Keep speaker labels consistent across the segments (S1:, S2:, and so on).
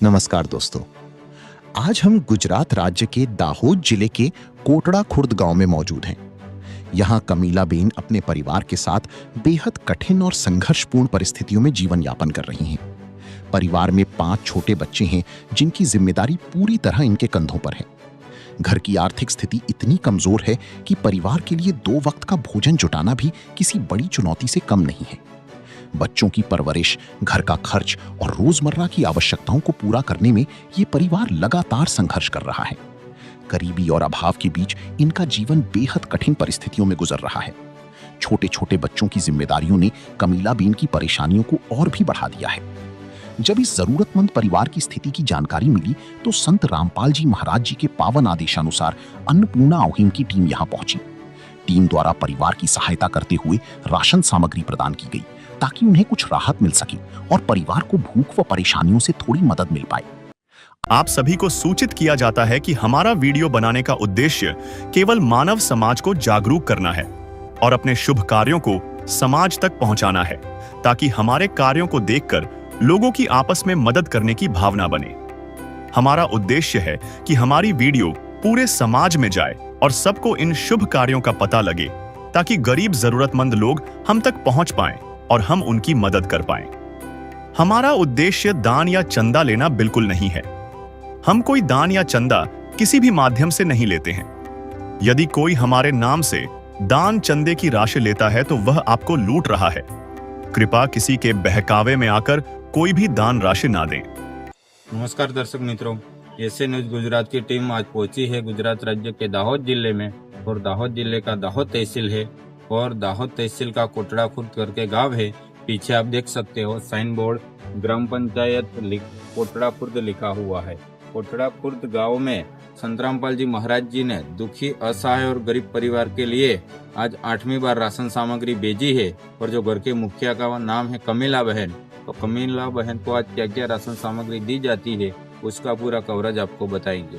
S1: नमस्कार दोस्तों, आज हम गुजरात राज्य के दाहोद जिले के कोटड़ा खुर्द गांव में मौजूद हैं। यहाँ कमीलाबेन अपने परिवार के साथ बेहद कठिन और संघर्षपूर्ण परिस्थितियों में जीवन यापन कर रही हैं। परिवार में 5 छोटे बच्चे हैं जिनकी जिम्मेदारी पूरी तरह इनके कंधों पर है। घर की आर्थिक स्थिति इतनी कमजोर है कि परिवार के लिए 2 वक्त का भोजन जुटाना भी किसी बड़ी चुनौती से कम नहीं है। बच्चों की परवरिश, घर का खर्च और रोजमर्रा की आवश्यकताओं को पूरा करने में ये परिवार लगातार संघर्ष कर रहा है। गरीबी और अभाव के बीच इनका जीवन बेहद कठिन परिस्थितियों में गुजर रहा है। छोटे छोटे बच्चों की जिम्मेदारियों ने कमीलाबेन की परेशानियों को और भी बढ़ा दिया है। जब इस जरूरतमंद परिवार की स्थिति की जानकारी मिली तो संत रामपाल जी महाराज जी के पावन आदेशानुसार अन्नपूर्णा अवहीम की टीम यहाँ पहुंची। टीम द्वारा परिवार की सहायता करते हुए राशन सामग्री प्रदान की गई ताकि उन्हें कुछ राहत मिल सके और परिवार को भूख व परेशानियों से थोड़ी मदद मिल पाए।
S2: आप सभी को सूचित किया जाता है कि हमारा वीडियो बनाने का उद्देश्य केवल मानव समाज को जागरूक करना है और अपने शुभ कार्यों को समाज तक पहुंचाना है, ताकि हमारे कार्यों को देखकर लोगों की आपस में मदद करने की भावना बने। हमारा उद्देश्य है कि हमारी वीडियो पूरे समाज में जाए और सबको इन शुभ कार्यों का पता लगे, ताकि गरीब जरूरतमंद लोग हम तक पहुंच पाएं और हम उनकी मदद कर पाएं। हमारा उद्देश्य दान या चंदा लेना बिल्कुल नहीं है। हम कोई दान या चंदा किसी भी माध्यम से नहीं लेते हैं। यदि कोई हमारे नाम से दान चंदे की राशि लेता है तो वह आपको लूट रहा है। कृपया किसी के बहकावे में आकर कोई भी दान राशि ना दें।
S3: नमस्कार दर्शक मित्रों, एसए न्यूज गुजरात की टीम आज पहुंची है गुजरात राज्य के दाहोद जिले में, और दाहोद जिले का दाहोद तहसील है और दाहोद तहसील का कोटड़ा खुर्द करके गांव है। पीछे आप देख सकते हो साइन बोर्ड ग्राम पंचायत कोटड़ा खुर्द लिखा हुआ है। कोटड़ा खुर्द गांव में संत रामपाल जी महाराज जी ने दुखी, असहाय और गरीब परिवार के लिए आज 8वीं बार राशन सामग्री भेजी है। और जो घर के मुखिया का नाम है कमीला बहन, तो कमीला बहन को आज क्या क्या राशन सामग्री दी जाती है उसका पूरा कवरेज आपको बताएंगे।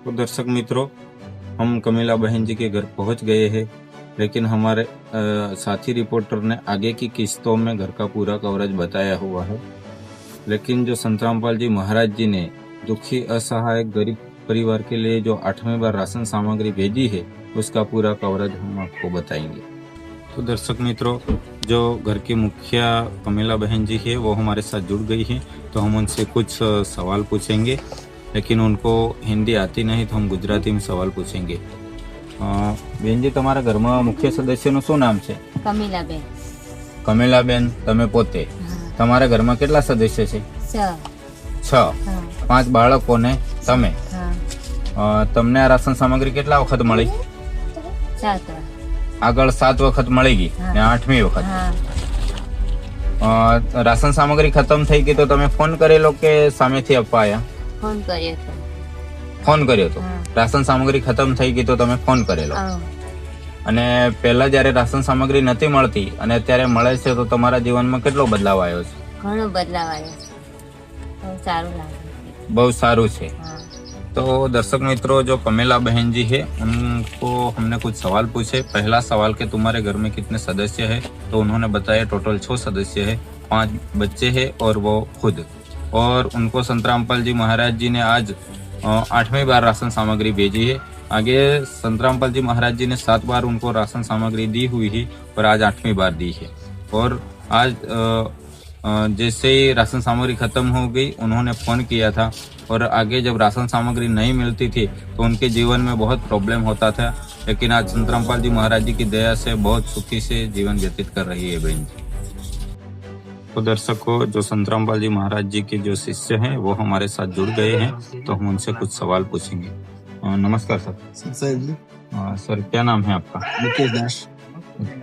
S3: तो दर्शक मित्रों, हम कमीला बहन जी के घर पहुंच गए हैं, लेकिन हमारे साथी रिपोर्टर ने आगे की किस्तों में घर का पूरा कवरेज बताया हुआ है। लेकिन जो संत रामपाल जी महाराज जी ने दुखी, असहाय, गरीब परिवार के लिए जो 8वीं बार राशन सामग्री भेजी है उसका पूरा कवरेज हम आपको बताएंगे। तो दर्शक मित्रों, जो घर की मुखिया कमीला बहन जी है वो हमारे साथ जुड़ गई है, तो हम उनसे कुछ सवाल पूछेंगे। लेकिन उनको हिंदी आती नहीं तो हम गुजराती में सवाल पूछेंगे। બેન જી, તમારા ઘરમાં મુખ્ય સદસ્યનું શું નામ છે?
S4: કમીલાબેન.
S3: કમીલાબેન, તમે પોતે. તમારા ઘરમાં કેટલા સદસ્ય છે? 6. 5 બાળકોને તમે. તમને આ રાશન સામગ્રી કેટલા વખત મળી?
S4: 7.
S3: આગળ 7 વખત મળી ગઈ ને 8મી વખત. રાશન સામગ્રી ખતમ થઈ ગઈ તો તમે ફોન કરેલો કે સામેથી આપવા આયા?
S4: ફોન કર્યો હતો.
S3: ફોન કર્યો હતો. રાશન સામગ્રી ખતમ થઈ ગઈ તો તમે ફોન કરેલો. અને પહેલા જ્યારે રાશન સામગ્રી નથી મળતી અને અત્યારે મળે છે તો તમારા જીવનમાં કેટલો બદલાવ આવ્યો છે?
S4: ઘણો બદલાવ આવ્યો છે. બહુ સારું લાગે.
S3: બહુ સારું છે. तो दर्शक मित्रों, जो कमीला बहन जी है उनको हमने कुछ सवाल पूछे। पहला सवाल कि तुम्हारे घर में कितने सदस्य है, तो उन्होंने बताया टोटल 6 सदस्य है, 5 बच्चे है और वो खुद। और उनको संत रामपाल जी महाराज जी ने आज 8वीं बार राशन सामग्री भेजी है। आगे संत रामपाल जी महाराज जी ने 7 बार उनको राशन सामग्री दी हुई है और आज 8वीं बार दी है। और आज जैसे ही राशन सामग्री खत्म हो गई उन्होंने फ़ोन किया था, और आगे जब राशन सामग्री नहीं मिलती थी तो उनके जीवन में बहुत प्रॉब्लम होता था। लेकिन आज संत रामपाल जी महाराज जी की दया से बहुत सुखी से जीवन व्यतीत कर रही है बहन जी। तो दर्शकों, जो संत रामपाल जी महाराज जी के जो शिष्य हैं वो हमारे साथ जुड़ गए हैं, तो हम उनसे कुछ सवाल पूछेंगे। नमस्कार सर। सर, क्या नाम है आपका?
S5: मुकेश दास।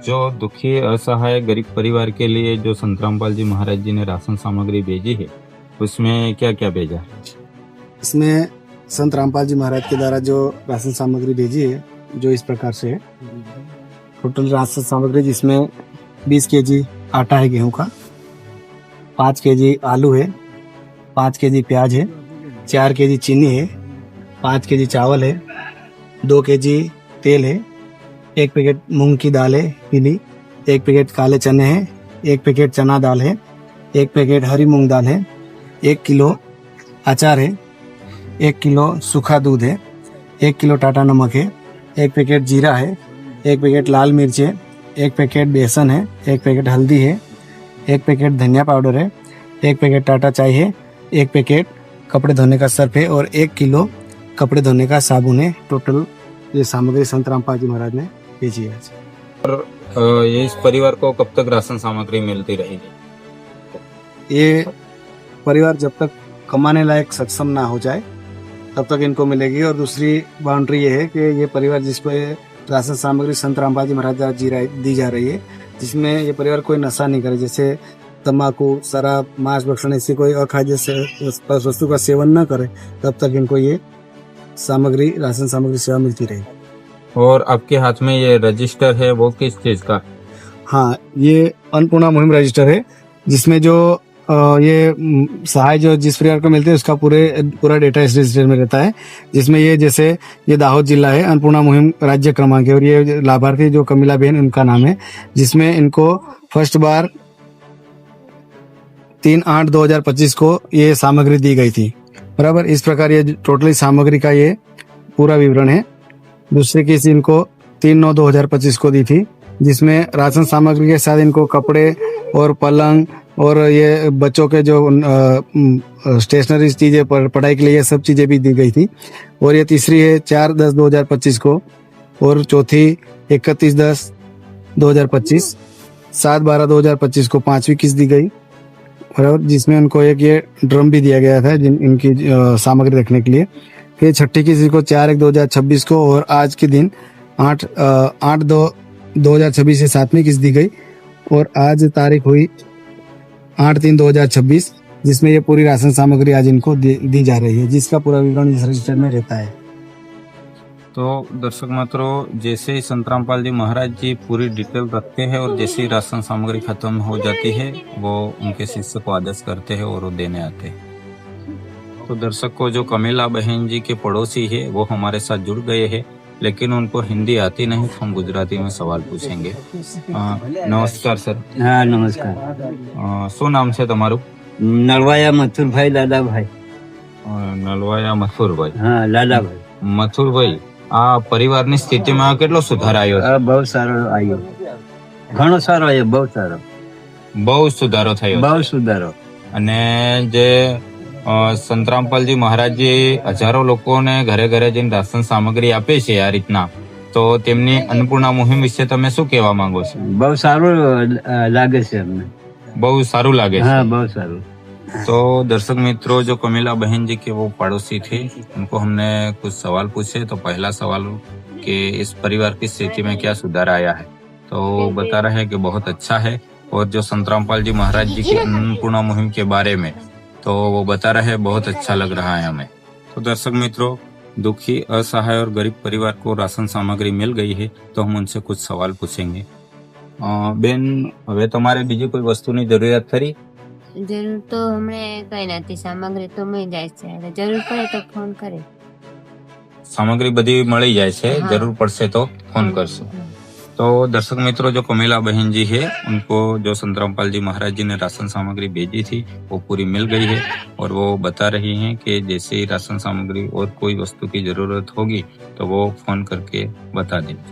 S3: जो दुखी, असहाय, गरीब परिवार के लिए जो संत रामपाल जी महाराज जी ने राशन सामग्री भेजी है उसमें क्या क्या भेजा?
S5: इसमें संत रामपाल जी महाराज के द्वारा जो राशन सामग्री भेजी है जो इस प्रकार से है। टोटल राशन सामग्री जिसमें 20 केजी आटा है गेहूं का, 5 केजी आलू है, 5 केजी प्याज है, 4 केजी चीनी है, 5 केजी चावल है, 2 केजी तेल है, 1 पैकेट मूंग की दाल है पीली, 1 पैकेट काले चने हैं, 1 पैकेट चना दाल है, 1 पैकेट हरी मूंग दाल है, 1 किलो अचार है, 1 किलो सूखा दूध है, 1 किलो टाटा नमक है, 1 पैकेट जीरा है, 1 पैकेट लाल मिर्च है, 1 पैकेट बेसन है, 1 पैकेट हल्दी है, 1 पैकेट धनिया पाउडर है, 1 पैकेट टाटा चाय है, 1 पैकेट कपड़े धोने का सर्फ है और 1 किलो कपड़े धोने का साबुन है। टोटल ये सामग्री संत रामपाल जी महाराज ने भेजी है।
S3: ये इस परिवार को कब तक राशन सामग्री मिलती रहेगी?
S5: ये परिवार जब तक कमाने लायक सक्षम ना हो जाए तब तक इनको मिलेगी। और दूसरी बाउंड्री ये है कि ये परिवार जिस पे राशन सामग्री संत रामपाल जी महाराज द्वारा दी जा रही है, जिसमें ये परिवार कोई नशा नहीं करे, जैसे तंबाकू, शराब, मांस भक्षण, ऐसी कोई अखाद्य वस्तु का सेवन न करे, तब तक इनको ये सामग्री राशन सामग्री सेवा मिलती रहेगी।
S3: और आपके हाथ में ये रजिस्टर है, वो किस चीज का?
S5: हाँ, ये अन्नपूर्णा मुहिम रजिस्टर है, जिसमें जो ये सहाय जो जिस परिवार को मिलते हैं उसका पूरा डेटा इस रजिस्टर में रहता है। जिसमें ये जैसे ये दाहोद जिला है, अन्नपूर्णा मुहिम राज्य क्रमांक है और ये लाभार्थी जो कमिला बेन उनका नाम है, जिसमें इनको फर्स्ट बार 3/8/2025 को ये सामग्री दी गई थी। बराबर, इस प्रकार ये टोटली सामग्री का ये पूरा विवरण है। दूसरी किस्त इनको 3/9/2025 को दी थी, जिसमें राशन सामग्री के साथ इनको कपड़े और पलंग और ये बच्चों के जो स्टेशनरी चीजें, पढ़ाई के लिए ये सब चीजें भी दी गई थी। और ये तीसरी है 4/10/2025 को, और चौथी 31/10/2025, 7/12/2025 को 5वीं किस्त दी गई, और जिसमें उनको एक ये ड्रम भी दिया गया था इनकी सामग्री रखने के लिए। फिर छठी किस्त को 4/1/2026 को, और आज के दिन 8/2/2026 से 7वीं किस्त दी गई, और आज तारीख हुई 8/3/2026, जिसमें ये पूरी राशन सामग्री आज इनको दी जा रही है, जिसका पूरा विवरण इस रजिस्टर में रहता है।
S3: तो दर्शक मित्रों, जैसे ही संत रामपाल जी महाराज जी पूरी डिटेल रखते हैं और जैसे ही राशन सामग्री खत्म हो जाती है, वो उनके शिष्य को आदेश करते हैं और वो देने आते हैं। तो दर्शक को जो कमिला बहन जी के पड़ोसी है वो हमारे साथ जुड़ गए हैं, लेकिन उनको हिंदी आती नहीं, तो हम गुजराती में सवाल पूछेंगे। नमस्कार सर।
S6: हाँ नमस्कार।
S3: શું નામ છે તમારું?
S6: નળવાયા મથુરભાઈ દાદાભાઈ।
S3: નલવાયા મથુરભાઈ।
S6: હા દાદાભાઈ।
S3: મથુરભાઈ, આ પરિવારની સ્થિતિમાં કેટલો સુધાર આવ્યો?
S6: બહુ સારો આવ્યો, ઘણો સારો આવ્યો, બહુ સારો,
S3: બહુ સુધારો થયો,
S6: બહુ સુધારો।
S3: અને જે સંત રામપાલજી મહારાજજી હજારો લોકોને ઘરે ઘરે જઈને રાશન સામગ્રી આપે છે આ રીતના, તો તેમની અન્નપૂર્ણા મુહિમ વિશે તમે શું કહેવા માંગો છો?
S6: બહુ સારું લાગે છે અમને,
S3: બહુ સારું લાગે છે।
S6: हाँ बहुत साરું।
S3: तो दर्शक मित्रों, जो कमिला बहन जी के वो पड़ोसी थे, उनको हमने कुछ सवाल पूछे। तो पहला सवाल कि इस परिवार की स्थिति में क्या सुधार आया है, तो बता रहे हैं कि बहुत अच्छा है। और जो संत रामपाल जी महाराज जी की अन्नपूर्णा मुहिम के बारे में तो वो बता रहे हैं बहुत अच्छा लग रहा है हमें। तो दर्शक मित्रों, दुखी, असहाय और गरीब परिवार को राशन सामग्री मिल गई है, तो हम उनसे कुछ सवाल पूछेंगे। બેન, હવે તમારે બીજી કોઈ વસ્તુની જરૂરિયાત ખરી?
S4: જરૂર તો હમણે કઈ નથી, સામગ્રી તો મળી જાય છે, અને જરૂર પડે તો ફોન કરે।
S3: સામગ્રી બધી મળી જાય છે,
S4: हाँ।
S3: જરૂર પડશે તો फोन करशो। तो दर्शक मित्रों, जो कमिला बहन जी है, उनको जो संत रामपाल जी महाराज जी ने राशन सामग्री भेजी थी वो पूरी मिल गई है, और वो बता रही हैं कि जैसे ही राशन सामग्री और कोई वस्तु की जरूरत होगी तो वो फोन करके बता देंगे।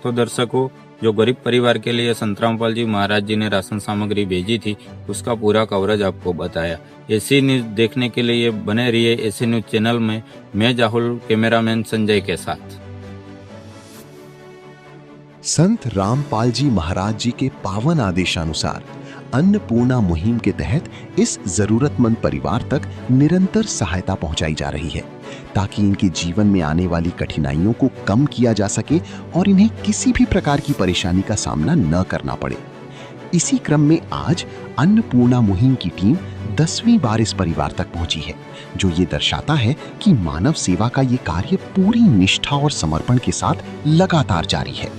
S3: तो दर्शकों, जो गरीब परिवार के लिए संत रामपाल जी महाराज जी ने राशन सामग्री भेजी थी, उसका पूरा कवरेज आपको बताया। ऐसी न्यूज देखने के लिए बने रहिए ऐसी न्यूज चैनल में। मैं जाहुल, कैमरामैन संजय के साथ।
S1: संत रामपाल जी महाराज जी के पावन आदेशानुसार अन्नपूर्णा मुहिम के तहत इस जरूरतमंद परिवार तक निरंतर सहायता पहुंचाई जा रही है, ताकि इनके जीवन में आने वाली कठिनाइयों को कम किया जा सके और इन्हें किसी भी प्रकार की परेशानी का सामना न करना पड़े। इसी क्रम में आज अन्नपूर्णा मुहिम की टीम 10वीं बार इस परिवार तक पहुंची है, जो ये दर्शाता है कि मानव सेवा का ये कार्य पूरी निष्ठा और समर्पण के साथ लगातार जारी है।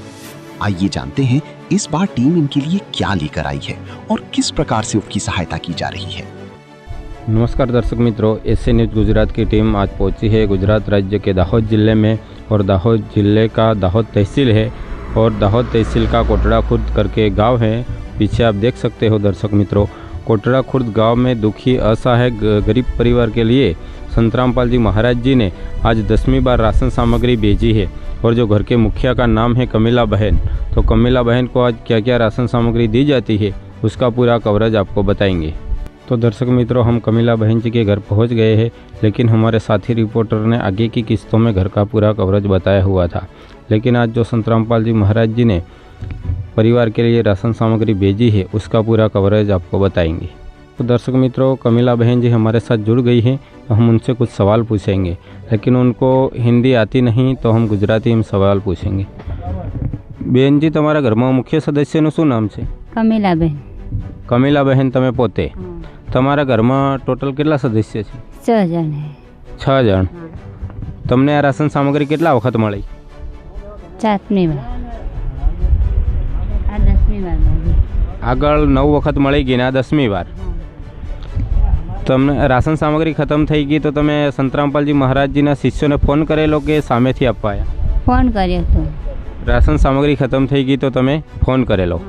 S1: आइए जानते हैं इस बार टीम इनके लिए क्या लेकर आई है और किस प्रकार से उनकी सहायता की जा रही है।
S7: नमस्कार दर्शक मित्रों, एसए न्यूज़ गुजरात की टीम आज पहुंची है गुजरात राज्य के दाहोद जिले में, और दाहोद जिले का दाहोद तहसील है, और दाहोद तहसील का कोटड़ा खुर्द करके गांव है, पीछे आप देख सकते हो दर्शक मित्रों। कोटड़ा खुर्द गांव में दुखी असहाय गरीब परिवार के लिए संत रामपाल जी महाराज जी ने आज 10वीं बार राशन सामग्री भेजी है। और जो घर के मुखिया का नाम है कमिला बहन, तो कमिला बहन को आज क्या क्या राशन सामग्री दी जाती है उसका पूरा कवरेज आपको बताएंगे। तो दर्शक मित्रों, हम कमिला बहन जी के घर पहुंच गए हैं, लेकिन हमारे साथी रिपोर्टर ने आगे की किस्तों में घर का पूरा कवरेज बताया हुआ था। लेकिन आज जो संत रामपाल जी महाराज जी ने परिवार के लिए राशन सामग्री भेजी है उसका पूरा कवरेज आपको बताएंगे। तो दर्शक मित्रों, कमिला बहन जी हमारे साथ जुड़ गई हैं, तो हम उनसे कुछ सवाल पूछेंगे, लेकिन उनको हिंदी आती नहीं तो हम गुजराती में सवाल पूछेंगे। બેન जी, તમારા ઘરમાં મુખ્ય સદસ્યનું શું નામ છે?
S8: કમિલાબેન.
S7: કમિલાબહેન, તમે પોતે તમારા ઘરમાં ટોટલ કેટલા સદસ્ય છે?
S8: 6 જણ.
S7: 6 જણ. તમને આ રાશન સામગ્રી કેટલા વખત મળી?
S8: 7મી વાર. આ 10મી વાર મળી.
S7: આગળ 9 વખત મળી ગઈ ને આ 10મી વાર. તમને રાશન સામગ્રી ખતમ થઈ ગઈ તો તમે સંત રામપાલજી મહારાજજીના શિષ્યોને ફોન કરેલો કે સામેથી આપવા આવ્યા?
S8: ફોન કર્યો હતો.
S7: રાશન સામગ્રી ખતમ થઈ ગઈ તો તમે ફોન કરેલો,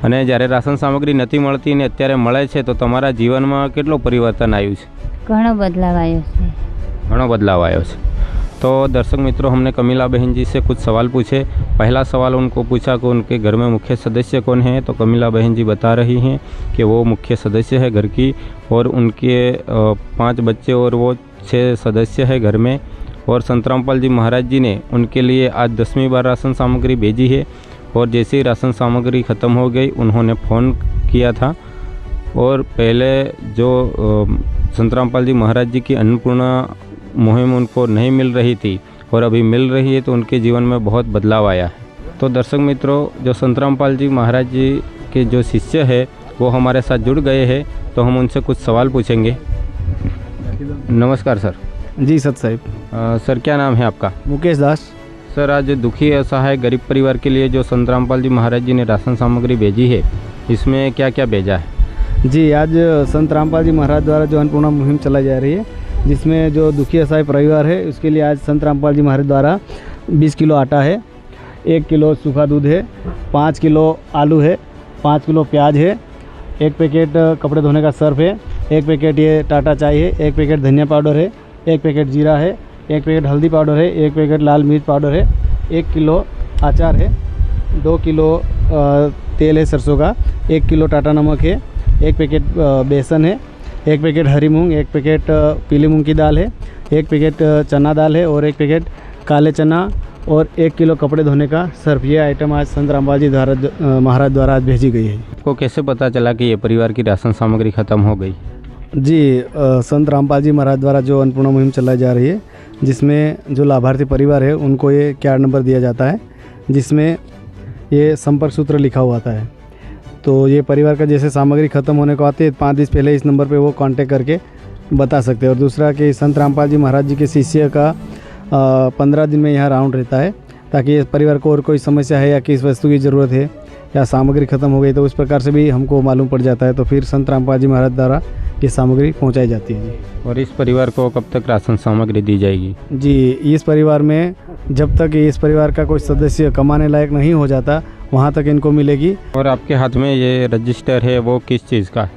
S7: અને જ્યારે રાશન સામગ્રી નથી મળતી ને અત્યારે મળે છે તો તમારા જીવનમાં કેટલો પરિવર્તન આવ્યું છે?
S8: ઘણો બદલાવ આવ્યો છે.
S7: घणो बदलाव आयो है। तो दर्शक मित्रों, हमने कमिला बहन जी से कुछ सवाल पूछे। पहला सवाल उनको पूछा कि उनके घर में मुख्य सदस्य कौन है, तो कमिला बहन जी बता रही हैं कि वो मुख्य सदस्य है घर की, और उनके 5 बच्चे और वो 6 सदस्य है घर में। और संत रामपाल जी महाराज जी ने उनके लिए आज 10वीं बार राशन सामग्री भेजी है, और जैसे ही राशन सामग्री ख़त्म हो गई उन्होंने फ़ोन किया था। और पहले जो संत रामपाल जी महाराज जी की अन्नपूर्णा मुहिम उनको नहीं मिल रही थी और अभी मिल रही है, तो उनके जीवन में बहुत बदलाव आया है। तो दर्शक मित्रों, जो संत रामपाल जी महाराज जी के जो शिष्य है वो हमारे साथ जुड़ गए हैं, तो हम उनसे कुछ सवाल पूछेंगे। नमस्कार सर।
S5: जी सत साहिब।
S7: सर, क्या नाम है आपका?
S5: मुकेश दास।
S7: सर, आज दुखी असहाय गरीब परिवार के लिए जो संत रामपाल जी महाराज जी ने राशन सामग्री भेजी है, इसमें क्या क्या भेजा है?
S5: जी, आज संत रामपाल जी महाराज द्वारा जो अन्नपूर्णा मुहिम चलाई जा रही है, जिसमें जो दुखी असहाय परिवार है उसके लिए आज संत रामपाल जी महाराज द्वारा 20 किलो आटा है, 1 किलो सूखा दूध है, 5 किलो आलू है, 5 किलो प्याज है, 1 पैकेट कपड़े धोने का सर्फ है, 1 पैकेट ये टाटा चाय है, 1 पैकेट धनिया पाउडर है, 1 पैकेट जीरा है, 1 पैकेट हल्दी पाउडर है, 1 पैकेट लाल मिर्च पाउडर है, 1 किलो अचार है, 2 किलो तेल है सरसों का, 1 किलो टाटा नमक है, 1 पैकेट बेसन है, 1 पैकेट हरी मूंग, 1 पैकेट पीली मूंग की दाल है, 1 पैकेट चना दाल है, और 1 पैकेट काले चना, और 1 किलो कपड़े धोने का सर्फ। ये आइटम आज संत रामपाल जी महाराज द्वारा आज भेजी गई है।
S7: आपको कैसे पता चला कि ये परिवार की राशन सामग्री ख़त्म हो गई?
S5: जी, संत रामपाल जी महाराज द्वारा जो अन्नपूर्णा मुहिम चलाई जा रही है, जिसमें जो लाभार्थी परिवार है उनको ये कार्ड नंबर दिया जाता है, जिसमें ये संपर्क सूत्र लिखा हुआ आता है। तो ये परिवार का जैसे सामग्री ख़त्म होने को आती है 5 दिन पहले इस नंबर पे वो कांटेक्ट करके बता सकते हैं। और दूसरा कि संत रामपाल जी महाराज जी के शिष्य का 15 दिन में यहाँ राउंड रहता है, ताकि इस परिवार को और कोई समस्या है या किस वस्तु की ज़रूरत है या सामग्री ख़त्म हो गई, तो उस प्रकार से भी हमको मालूम पड़ जाता है। तो फिर संत रामपाल जी महाराज द्वारा ये सामग्री पहुँचाई जाती है। जी।
S7: और इस परिवार को कब तक राशन सामग्री दी जाएगी?
S5: जी, इस परिवार में जब तक इस परिवार का कोई सदस्य कमाने लायक नहीं हो जाता वहाँ तक इनको मिलेगी।
S7: और आपके हाथ में ये रजिस्टर है, वो किस चीज़ का?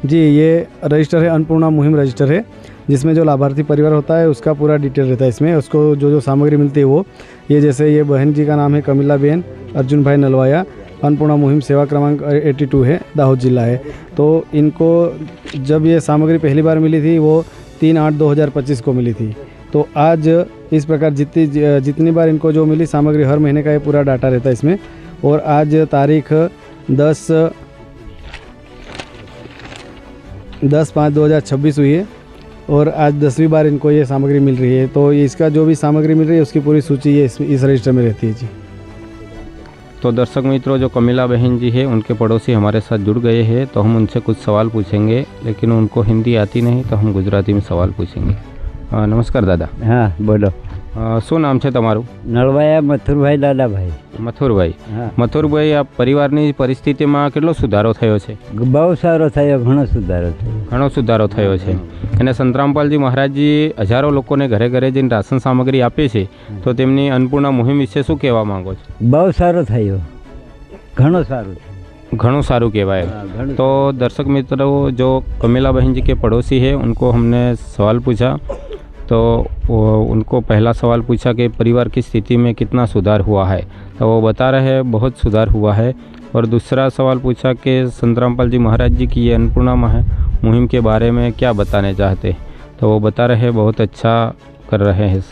S5: जी, ये रजिस्टर है, अन्नपूर्णा मुहिम रजिस्टर है, जिसमें जो लाभार्थी परिवार होता है उसका पूरा डिटेल रहता है। इसमें उसको जो सामग्री मिलती है वो ये, जैसे ये बहन जी का नाम है कमिला बेन अर्जुन भाई नलवाया, अन्नपूर्णा मुहिम सेवा क्रमांक 82 है, दाहोद जिला है। तो इनको जब ये सामग्री पहली बार मिली थी वो 3/8/2025 को मिली थी। तो आज इस प्रकार जितनी बार इनको जो मिली सामग्री, हर महीने का ये पूरा डाटा रहता है इसमें। और आज तारीख 10/5/2026 हुई है, और आज 10वीं बार इनको ये सामग्री मिल रही है। तो इसका जो भी सामग्री मिल रही है उसकी पूरी सूची ये इस रजिस्टर में रहती है। जी।
S7: तो दर्शक मित्रों, जो कमिला बहन जी है उनके पड़ोसी हमारे साथ जुड़ गए हैं, तो हम उनसे कुछ सवाल पूछेंगे, लेकिन उनको हिंदी आती नहीं तो हम गुजराती में सवाल पूछेंगे। नमस्कार दादा।
S6: हाँ बोलो।
S7: શું નામ છે તમારું?
S6: નળવાયા મથુરભાઈ દાદાભાઈ।
S7: મથુરભાઈ।
S6: હા
S7: મથુરભાઈ, આ પરિવારની પરિસ્થિતિમાં કેટલો સુધારો થયો છે?
S6: બહુ સારો થયો, ઘણો સુધારો થયો।
S7: ઘણો સુધારો થયો છે। અને સંત રામપાલજી મહારાજજી હજારો લોકોને ઘરે ઘરે જઈને રાશન સામગ્રી આપે છે, તો તેમની અન્નપૂર્ણા મુહિમ વિશે શું કહેવા માંગો છો?
S6: બહુ સારો થયો, ઘણો સારો થયો।
S7: घणो सारू कहेवाय। तो दर्शक मित्रों, जो कमिला बहन जी के पड़ोसी है उनको हमने सवाल पूछा, तो उनको पहला सवाल पूछा कि परिवार की स्थिति में कितना सुधार हुआ है, तो वो बता रहे हैं बहुत सुधार हुआ है। और दूसरा सवाल पूछा कि संत रामपाल जी महाराज जी की ये अन्नपूर्णा मुहिम के बारे में क्या बताने चाहते, तो वो बता रहे हैं बहुत अच्छा कर रहे हैं।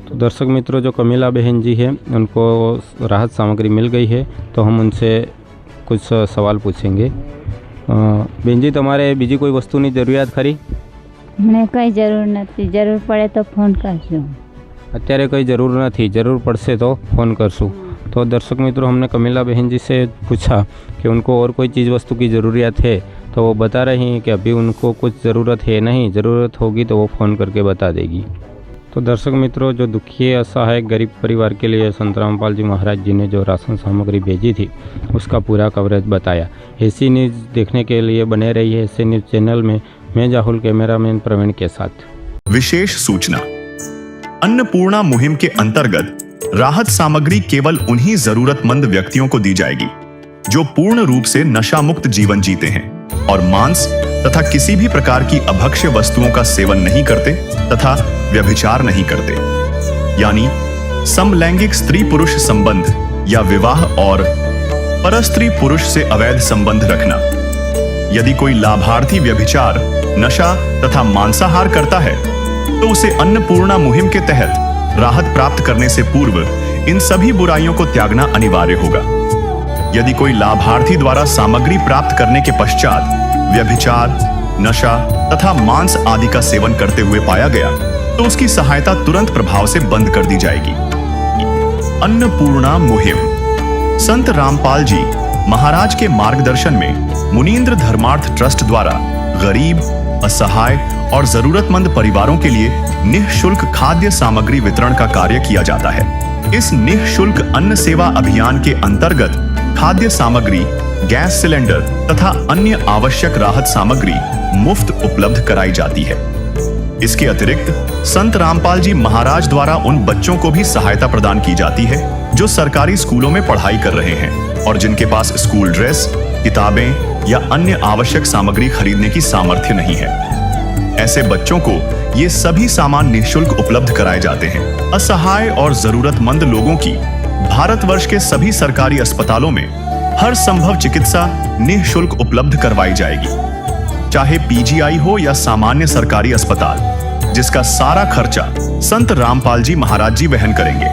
S7: तो दर्शक मित्रों, जो कमिला बहन जी है उनको राहत सामग्री मिल गई है, तो हम उनसे कुछ सवाल पूछेंगे। बेन जी, તમારે બીજી કોઈ વસ્તુની જરૂરિયાત ખરી?
S8: મને કંઈ જરૂર નથી, જરૂર પડે તો ફોન કરજો।
S7: અત્યારે કંઈ જરૂર નથી, જરૂર પડશે તો फ़ोन करसूँ। तो दर्शक मित्रों, हमने कमिला बहन जी से पूछा कि उनको और कोई चीज़ वस्तु की ज़रूरियात है, तो वो बता रही हैं कि अभी उनको कुछ ज़रूरत है नहीं, ज़रूरत होगी तो वो फ़ोन करके बता देगी। तो दर्शक मित्रों, जो दुखी असहाय गरीब परिवार के लिए संत रामपाल जी महाराज जी ने जो राशन सामग्री भेजी थी उसका पूरा कवरेज बताया। एसी न्यूज़ देखने के लिए बने रही है एसी न्यूज़ चैनल में। मैं जाहुल, कैमरामैन प्रवीण के साथ।
S2: विशेष सूचना, अन्नपूर्णा मुहिम के अंतर्गत राहत सामग्री केवल उन्हीं जरूरतमंद व्यक्तियों को दी जाएगी जो पूर्ण रूप से नशा मुक्त जीवन जीते हैं और मांस तथा किसी भी प्रकार की अभक्ष्य वस्तुओं का सेवन नहीं करते तथा व्यभिचार नहीं करते, यानी समलैंगिक स्त्री पुरुष संबंध या विवाह और परस्त्री पुरुष से अवैध संबंध रखना। यदि कोई लाभार्थी व्यभिचार, नशा तथा मांसाहार करता है तो उसे अन्नपूर्णा मुहिम के तहत राहत प्राप्त करने से पूर्व इन सभी बुराइयों को त्यागना अनिवार्य होगा। यदि कोई लाभार्थी द्वारा सामग्री प्राप्त करने के पश्चात व्यभिचार, नशा तथा मांस आदि का सेवन करते हुए पाया गया तो उसकी सहायता तुरंत प्रभाव से बंद कर दी जाएगी। अन्नपूर्णा मुहिम संत रामपाल जी महाराज के मार्गदर्शन में मुनींद्र धर्मार्थ ट्रस्ट द्वारा गरीब, असहाय और जरूरतमंद परिवारों के लिए निःशुल्क खाद्य सामग्री वितरण का कार्य किया जाता है। इस निःशुल्क अन्न सेवा अभियान के अंतर्गत खाद्य सामग्री, गैस सिलेंडर तथा अन्य आवश्यक राहत सामग्री मुफ्त उपलब्ध कराई जाती है। इसके अतिरिक्त संत रामपाल जी महाराज द्वारा उन बच्चों को भी सहायता प्रदान की जाती है जो सरकारी स्कूलों में पढ़ाई कर रहे हैं और जिनके पास स्कूल ड्रेस, किताबें या अन्य आवश्यक सामग्री खरीदने की सामर्थ्य नहीं है। ऐसे बच्चों को ये सभी सामान निःशुल्क उपलब्ध कराए जाते हैं। असहाय और जरूरतमंद लोगों की भारतवर्ष के सभी सरकारी अस्पतालों में हर संभव चिकित्सा निःशुल्क उपलब्ध करवाई जाएगी, चाहे पीजीआई हो या सामान्य सरकारी अस्पताल, जिसका सारा खर्चा संत रामपाल जी महाराज जी वहन करेंगे।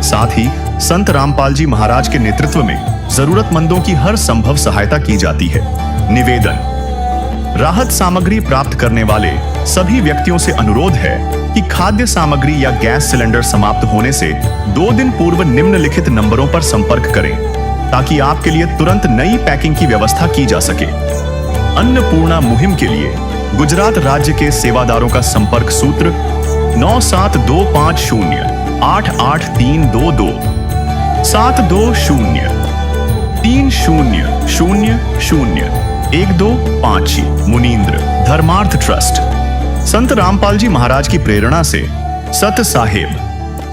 S2: साथ ही संत रामपाल जी महाराज के नेतृत्व में जरूरतमंदों की हर संभव सहायता की जाती है। निवेदन, राहत सामग्री प्राप्त करने वाले सभी व्यक्तियों से अनुरोध है कि खाद्य सामग्री या गैस सिलेंडर समाप्त होने से 2 दिन पूर्व निम्नलिखित नंबरों पर संपर्क करें ताकि आपके लिए तुरंत नई पैकिंग की व्यवस्था की जा सके। अन्नपूर्णा मुहिम के लिए गुजरात राज्य के सेवादारों का संपर्क सूत्र 9725088322 72030001256 मुनींद्र धर्मार्थ ट्रस्ट। संत रामपाल जी महाराज की प्रेरणा से सत साहेब